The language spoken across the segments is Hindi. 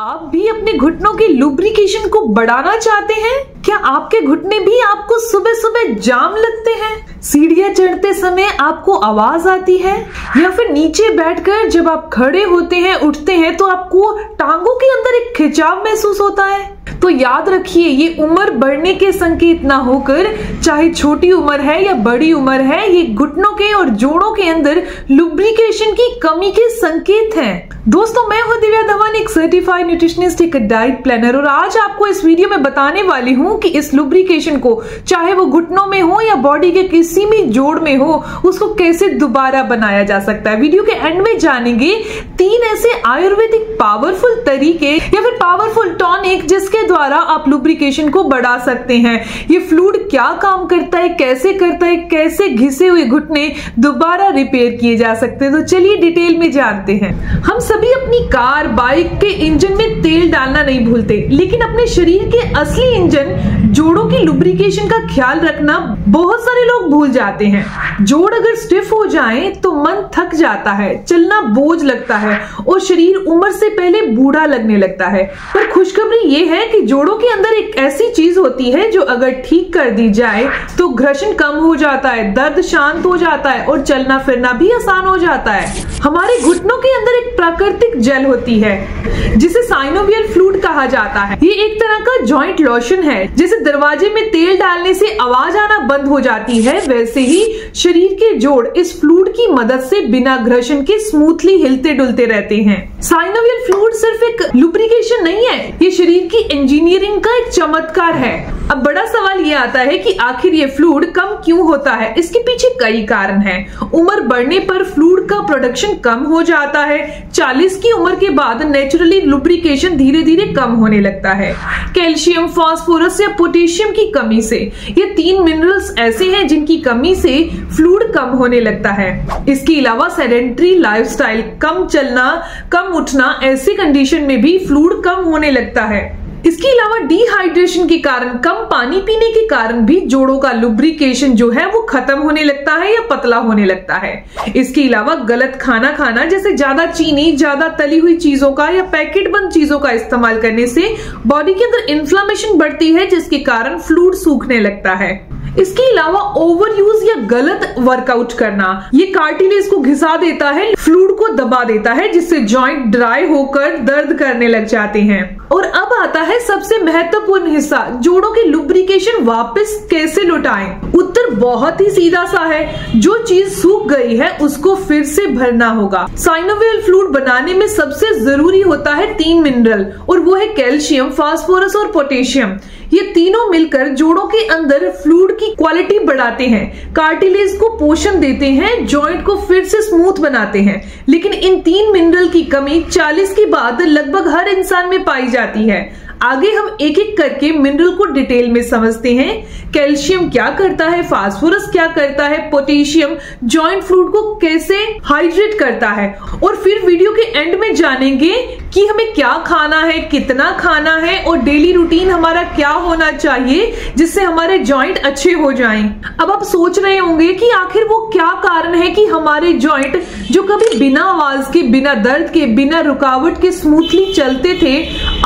आप भी अपने घुटनों के लुब्रिकेशन को बढ़ाना चाहते हैं? क्या आपके घुटने भी आपको सुबह सुबह जाम लगते हैं? सीढ़ियां चढ़ते समय आपको आवाज आती है? या फिर नीचे बैठकर जब आप खड़े होते हैं, उठते हैं तो आपको टांगों के अंदर एक खिंचाव महसूस होता है? तो याद रखिए, ये उम्र बढ़ने के संकेत ना होकर, चाहे छोटी उम्र है या बड़ी उम्र है, ये घुटनों के और जोड़ों के अंदर लुब्रिकेशन की कमी के संकेत हैं। दोस्तों, मैं हूं दिव्या धवन, एक सर्टिफाइड न्यूट्रिशनिस्ट, एक डाइट प्लानर, और आज आपको इस वीडियो में बताने वाली हूं कि इस लुब्रिकेशन को, चाहे वो घुटनों में हो या बॉडी के किसी भी जोड़ में हो, उसको कैसे दोबारा बनाया जा सकता है। वीडियो के एंड में जानेंगे 3 ऐसे आयुर्वेदिक पावरफुल तरीके या फिर पावरफुल टॉनिक जिसके द्वारा आप लुब्रिकेशन को बढ़ा सकते हैं। ये फ्लूइड क्या काम करता है, कैसे करता है, कैसे घिसे हुए घुटने दोबारा रिपेयर किए जा सकते हैं। तो चलिए डिटेल में जानते हैं। हम सभी अपनी कार, बाइक के इंजन में तेल डालना नहीं भूलते, लेकिन अपने शरीर के असली इंजन जोड़ों की लुब्रिकेशन का ख्याल रखना बहुत सारे लोग भूल जाते हैं। जोड़ अगर स्टिफ हो जाए तो मन थक जाता है, चलना बोझ लगता है और शरीर उम्र से पहले बूढ़ा लगने लगता है। पर खुशखबरी ये है कि जोड़ों के अंदर एक ऐसी चीज होती है जो अगर ठीक कर दी जाए तो घर्षण कम हो जाता है, दर्द शांत हो जाता है और चलना फिरना भी आसान हो जाता है। हमारे घुटनों के अंदर एक प्राकृतिक जेल होती है जिसे साइनोवियल फ्लूइड कहा जाता है। ये एक तरह का जॉइंट लोशन है। जैसे दरवाजे में तेल डालने से आवाज आना बंद हो जाती है, वैसे ही शरीर के जोड़ इस फ्लूइड की मदद से बिना घर्षण के स्मूथली हिलते डुलते रहते हैं। साइनोवियल फ्लूइड सिर्फ एक लुब्रिकेशन नहीं है, ये शरीर की इंजीनियरिंग का एक चमत्कार है। अब बड़ा सवाल ये आता है कि आखिर ये फ्लूइड कम क्यों होता है? इसके पीछे कई कारण हैं। उम्र बढ़ने पर फ्लूइड का प्रोडक्शन कम हो जाता है। 40 की उम्र के बाद नेचुरली लुब्रिकेशन धीरे धीरे कम होने लगता है। कैल्शियम, फास्फोरस या पोटेशियम की कमी से, ये 3 मिनरल्स ऐसे हैं जिनकी कमी से फ्लूइड कम होने लगता है। इसके अलावा सेडेंटरी लाइफस्टाइल, कम चलना, कम उठना, ऐसी कंडीशन में भी फ्लूइड कम होने लगता है। इसके अलावा डिहाइड्रेशन के कारण, कम पानी पीने के कारण भी जोड़ों का लुब्रिकेशन जो है वो खत्म होने लगता है या पतला होने लगता है। इसके अलावा गलत खाना खाना, जैसे ज्यादा चीनी, ज्यादा तली हुई चीजों का या पैकेट बंद चीजों का इस्तेमाल करने से बॉडी के अंदर इन्फ्लेमेशन बढ़ती है, जिसके कारण फ्लूइड सूखने लगता है। इसके अलावा ओवर यूज या गलत वर्कआउट करना, ये कार्टिलेज को घिसा देता है, फ्लूइड को दबा देता है, जिससे जॉइंट ड्राई होकर दर्द करने लग जाते हैं। और अब आता है सबसे महत्वपूर्ण हिस्सा, जोड़ों के लुब्रिकेशन वापस कैसे लौटाएं? उत्तर बहुत ही सीधा सा है, जो चीज सूख गई है उसको फिर से भरना होगा। साइनोवियल फ्लूइड बनाने में सबसे जरूरी होता है 3 मिनरल, और वो है कैल्शियम, फास्फोरस और पोटेशियम। ये तीनों मिलकर जोड़ों के अंदर फ्लूइड की क्वालिटी बढ़ाते हैं, कार्टिलेज को पोषण देते हैं, जॉइंट को फिर से स्मूथ बनाते हैं। लेकिन इन 3 मिनरल की कमी 40 के बाद लगभग हर इंसान में पाई जाती है। आगे हम एक एक करके मिनरल को डिटेल में समझते हैं। कैल्शियम क्या करता है, फास्फोरस क्या करता है, पोटेशियम जॉइंट फ्लूइड को कैसे हाइड्रेट करता है, और फिर वीडियो के एंड में जानेंगे कि हमें क्या खाना है, कितना खाना है और डेली रूटीन हमारा क्या होना चाहिए जिससे हमारे जॉइंट अच्छे हो जाएं। अब आप सोच रहे होंगे कि आखिर वो क्या कारण है कि हमारे जॉइंट जो कभी बिना आवाज के, बिना दर्द के, बिना रुकावट के स्मूथली चलते थे,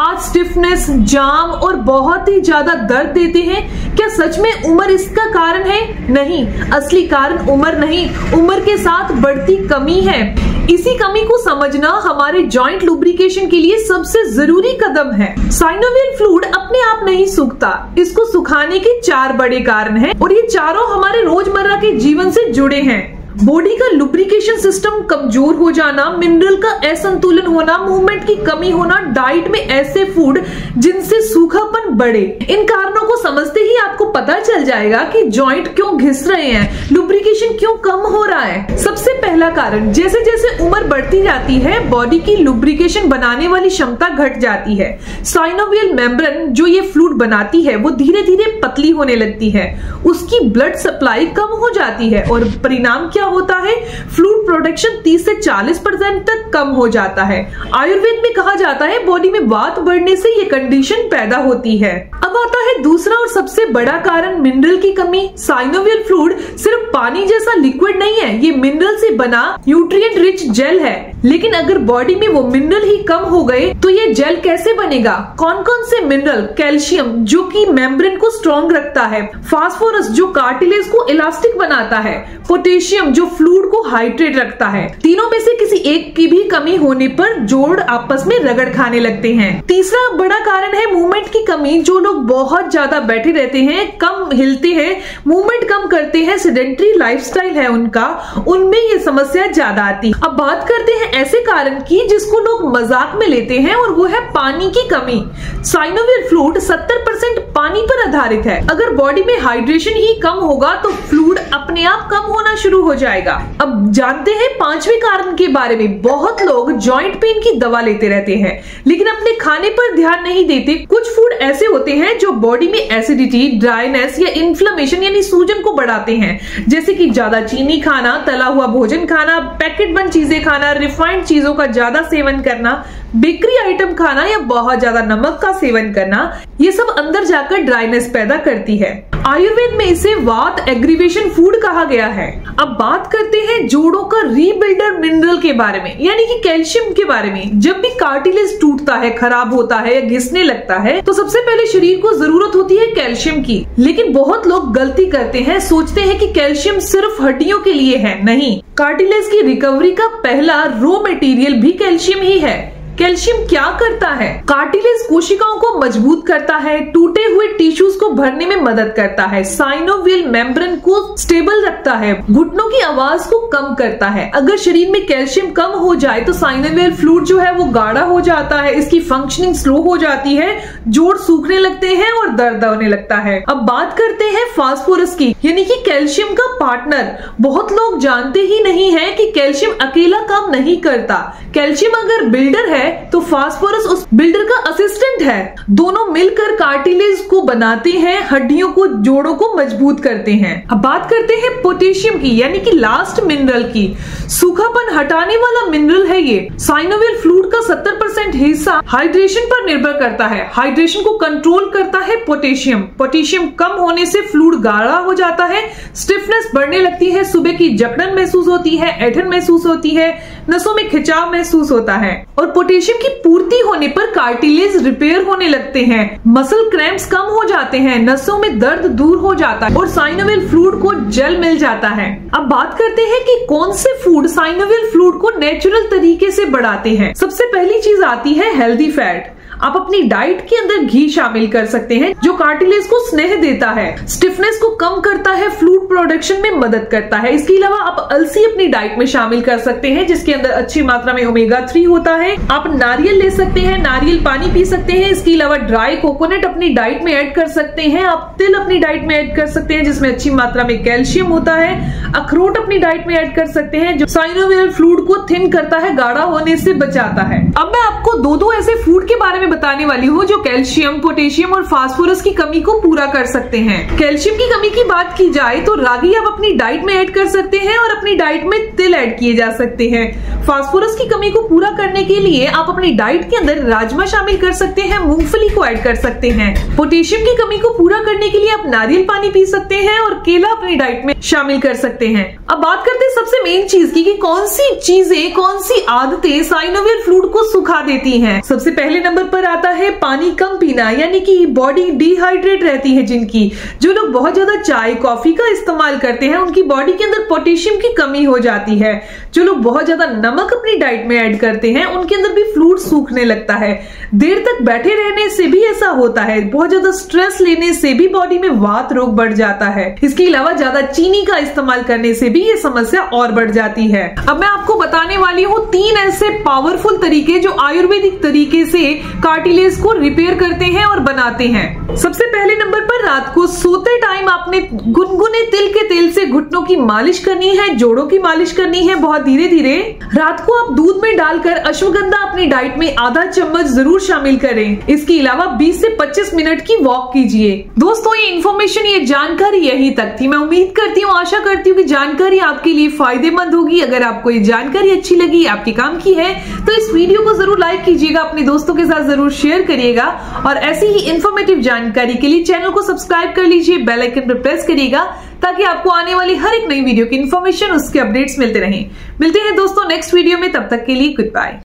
आज स्टिफनेस, जाम और बहुत ही ज्यादा दर्द देते हैं। क्या सच में उम्र इसका कारण है? नहीं, असली कारण उम्र नहीं, उम्र के साथ बढ़ती कमी है। इसी कमी को समझना हमारे जॉइंट लुब्रिकेशन के लिए सबसे जरूरी कदम है। साइनोवियल फ्लूइड अपने आप नहीं सूखता, इसको सुखाने के 4 बड़े कारण हैं और ये चारों हमारे रोजमर्रा के जीवन से जुड़े हैं। बॉडी का लुब्रिकेशन सिस्टम कमजोर हो जाना, मिनरल का असंतुलन होना, मूवमेंट की कमी होना, डाइट में ऐसे फूड जिनसे सूखापन बढ़े। इन कारणों को समझते ही आपको पता चल जाएगा कि जॉइंट क्यों घिस रहे हैं, लुब्रिकेशन क्यों कम हो रहा है। सबसे पहला कारण, जैसे जैसे उम्र बढ़ती जाती है बॉडी की लुब्रिकेशन बनाने वाली क्षमता घट जाती है। साइनोवियल मेम्ब्रेन जो ये फ्लूइड बनाती है वो धीरे धीरे पतली होने लगती है, उसकी ब्लड सप्लाई कम हो जाती है और परिणाम क्या क्या होता है, फ्लूइड प्रोडक्शन 30 से 40% तक कम हो जाता है। आयुर्वेद में कहा जाता है बॉडी में वात बढ़ने से ये कंडीशन पैदा होती है। अब आता है दूसरा और सबसे बड़ा कारण, मिनरल की कमी। साइनोवियल फ्लूइड सिर्फ पानी जैसा लिक्विड नहीं है, ये मिनरल से बना न्यूट्रिएंट रिच जेल है। लेकिन अगर बॉडी में वो मिनरल ही कम हो गए तो ये जेल कैसे बनेगा? कौन कौन से मिनरल? कैल्शियम जो कि मेम्ब्रेन को स्ट्रॉन्ग रखता है, फास्फोरस जो कार्टिलेज को इलास्टिक बनाता है, पोटेशियम जो फ्लूइड को हाइड्रेट रखता है। तीनों में से किसी एक की भी कमी होने पर जोड़ आपस में रगड़ खाने लगते हैं। तीसरा बड़ा कारण है मूवमेंट की कमी। जो लोग बहुत ज्यादा बैठे रहते हैं, कम हिलते हैं, मूवमेंट कम करते हैं, सेडेंटरी लाइफस्टाइल है उनका, उनमें ये समस्या ज्यादा आती है। अब बात करते हैं ऐसे कारण की जिसको लोग मजाक में लेते हैं, और वो है पानी की कमी। साइनोवियल फ्लूइड 70% पानी पर आधारित है। अगर बॉडी में हाइड्रेशन ही कम होगा तो फ्लूइड अपने आप कम होना शुरू हो जाएगा। अब जानते हैं पांचवें कारण के बारे में। बहुत लोग जॉइंट पेन की दवा लेते रहते हैं लेकिन अपने खाने पर ध्यान नहीं देते। कुछ फूड ऐसे होते हैं जो बॉडी में एसिडिटी, ड्राइनेस या इन्फ्लेमेशन यानी सूजन को बढ़ाते हैं, जैसे कि ज्यादा चीनी खाना, तला हुआ भोजन खाना, पैकेट बंद चीजें खाना, रिफाइंड चीजों का ज्यादा सेवन करना, बेकरी आइटम खाना या बहुत ज्यादा नमक का सेवन करना, ये सब अंदर जाकर ड्राइनेस पैदा करती है। आयुर्वेद में इसे वात एग्रीवेशन फूड कहा गया है। अब बात करते हैं जोड़ों का रीबिल्डर मिनरल के बारे में, यानी कि कैल्शियम के बारे में। जब भी कार्टिलेज टूटता है, खराब होता है या घिसने लगता है तो सबसे पहले शरीर को जरूरत होती है कैल्शियम की। लेकिन बहुत लोग गलती करते हैं, सोचते हैं कि कैल्शियम सिर्फ हड्डियों के लिए है। नहीं, कार्टिलेज की रिकवरी का पहला रॉ मटेरियल भी कैल्शियम ही है। कैल्शियम क्या करता है? कार्टिलेज कोशिकाओं को मजबूत करता है, टूटे हुए टिश्यूज को भरने में मदद करता है, साइनोवियल मेम्ब्रेन को स्टेबल रखता है, घुटनों की आवाज को कम करता है। अगर शरीर में कैल्शियम कम हो जाए तो साइनोवियल फ्लूइड जो है वो गाढ़ा हो जाता है, इसकी फंक्शनिंग स्लो हो जाती है, जोड़ सूखने लगते हैं और दर्द होने लगता है। अब बात करते हैं फास्फोरस की, यानी कि कैल्शियम का पार्टनर। बहुत लोग जानते ही नहीं है कि कैल्शियम अकेला काम नहीं करता। कैल्शियम अगर बिल्डर है तो फास्फोरस उस बिल्डर का असिस्टेंट है। दोनों मिलकर कार्टिलेज को बनाते हैं, हड्डियों को, जोड़ों को मजबूत करते हैं। अब बात करते हैं पोटेशियम की, यानी कि लास्ट मिनरल की। सूखापन हटाने वाला मिनरल है ये। साइनोवियल फ्लूइड का 70% हिस्सा हाइड्रेशन पर निर्भर करता है। हाइड्रेशन को कंट्रोल करता है पोटेशियम। पोटेशियम कम होने से फ्लूइड गाढ़ा हो जाता है, स्टिफनेस बढ़ने लगती है, सुबह की जकड़न महसूस होती है, ऐंठन महसूस होती है, नसों में खिंचाव महसूस होता है। और पोटेशियम की पूर्ति होने पर कार्टिलेज रिपेयर होने लगते हैं, मसल क्रैम्प्स कम हो जाते हैं, नसों में दर्द दूर हो जाता है और साइनोवियल फ्लूइड को जेल मिल जाता है। अब बात करते हैं कि कौन से फूड साइनोवियल फ्लूइड को नेचुरल तरीके से बढ़ाते हैं। सबसे पहली चीज आती है हेल्दी फैट। आप अपनी डाइट के अंदर घी शामिल कर सकते हैं जो कार्टिलेज को स्नेह देता है, स्टिफनेस को कम करता है, फ्लूइड प्रोडक्शन में मदद करता है। इसके अलावा आप अलसी अपनी डाइट में शामिल कर सकते हैं जिसके अंदर अच्छी मात्रा में ओमेगा 3 होता है। आप नारियल ले सकते हैं, नारियल पानी पी सकते हैं। इसके अलावा ड्राई कोकोनट अपनी डाइट में ऐड कर सकते हैं। आप तिल अपनी डाइट में ऐड कर सकते हैं जिसमें अच्छी मात्रा में कैल्शियम होता है। अखरोट अपनी डाइट में ऐड कर सकते हैं जो साइनोवियल फ्लूइड को थिन करता है, गाढ़ा होने से बचाता है। अब मैं आपको दो ऐसे फूड के बारे में बताने वाली हूँ जो कैल्शियम, पोटेशियम और फास्फोरस की कमी को पूरा कर सकते हैं। कैल्शियम की कमी की बात की जाए तो रागी आप अपनी डाइट में ऐड कर सकते हैं और अपनी डाइट में तिल ऐड किए जा सकते हैं। फास्फोरस की कमी को पूरा करने के लिए आप अपनी डाइट के अंदर राजमा शामिल कर सकते हैं, मूंगफली को ऐड कर सकते हैं। पोटेशियम की कमी को पूरा करने के लिए आप नारियल पानी पी सकते हैं और केला अपनी डाइट में शामिल कर सकते हैं। अब बात करते हैं सबसे मेन चीज की कि कौन सी चीजें, कौन सी आदतें साइनोवियल फ्लूइड को सुखा देती हैं। सबसे पहले नंबर पर आता है पानी कम पीना, यानी कि बॉडी डिहाइड्रेट रहती है जिनकी। जो लोग बहुत ज्यादा चाय, कॉफी का इस्तेमाल करते हैं उनकी बॉडी के अंदर पोटेशियम की कमी हो जाती है। जो लोग बहुत ज्यादा नमक अपनी डाइट में ऐड करते हैं उनके अंदर भी फ्लूइड सूखने लगता है। देर तक बैठे रहने से भी ऐसा होता है। बहुत ज्यादा स्ट्रेस लेने से भी बॉडी में वात रोग बढ़ जाता है। इसके अलावा ज्यादा चीनी का इस्तेमाल करने से भी ये समस्या और बढ़ जाती है। अब मैं आपको बताने वाली हूँ 3 ऐसे पावरफुल तरीके जो आयुर्वेदिक तरीके से कार्टिलेज को रिपेयर करते हैं और बनाते हैं। सबसे पहले नंबर पर रात को सोते टाइम आपने गुनगुने तिल के तेल से घुटनों की मालिश करनी है, जोड़ों की मालिश करनी है बहुत धीरे धीरे। रात को आप दूध में डालकर अश्वगंधा अपनी डाइट में आधा चम्मच जरूर शामिल करें। इसके अलावा 20 से 25 मिनट की वॉक कीजिए। दोस्तों ये इन्फॉर्मेशन, ये जानकारी यही तक थी। मैं उम्मीद करती हूँ, आशा करती हूँ कि जानकारी आपके लिए फायदेमंद होगी। अगर आपको ये जानकारी अच्छी लगी, आपके काम की है, तो इस वीडियो को जरूर लाइक कीजिएगा, अपने दोस्तों के साथ जरूर शेयर करिएगा और ऐसी ही इन्फॉर्मेटिव जानकारी के लिए चैनल को सब्सक्राइब कर लीजिए, बेल आइकन पर प्रेस करिएगा ताकि आपको आने वाली हर एक नई वीडियो की इन्फॉर्मेशन, उसके अपडेट्स मिलते रहें। मिलते हैं दोस्तों नेक्स्ट वीडियो में, तब तक के लिए गुड बाय।